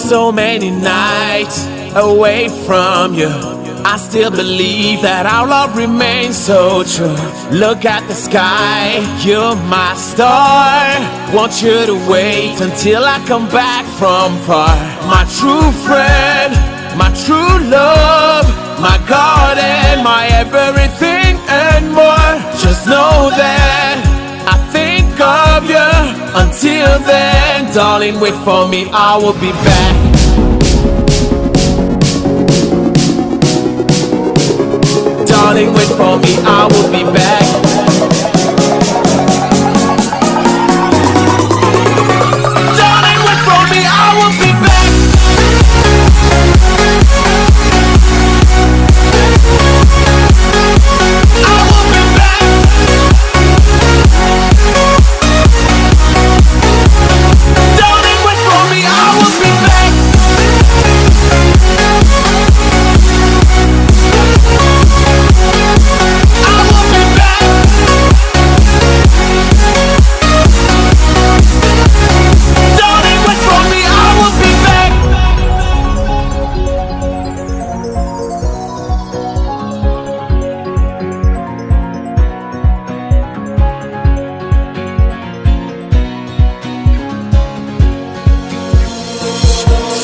So many nights away from you, I still believe that our love remains so true. Look at the sky, you're my star. Want you to wait until I come back from far. My true friend, my true love, my God and my everything and more. Just know that I think of you. Until then, darling, wait for me, I will be back. Darling, wait for me, I will be back. Darling, wait for me, I will be back. I will be back. Darling, wait for me, I will be back.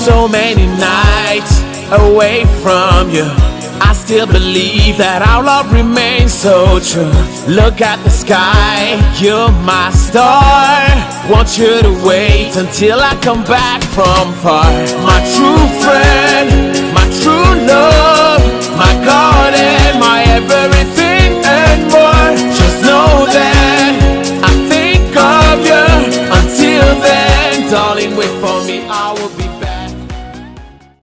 So many nights away from you, I still believe that our love remains so true. Look at the sky, you're my star. Want you to wait until I come back from far. My true friend,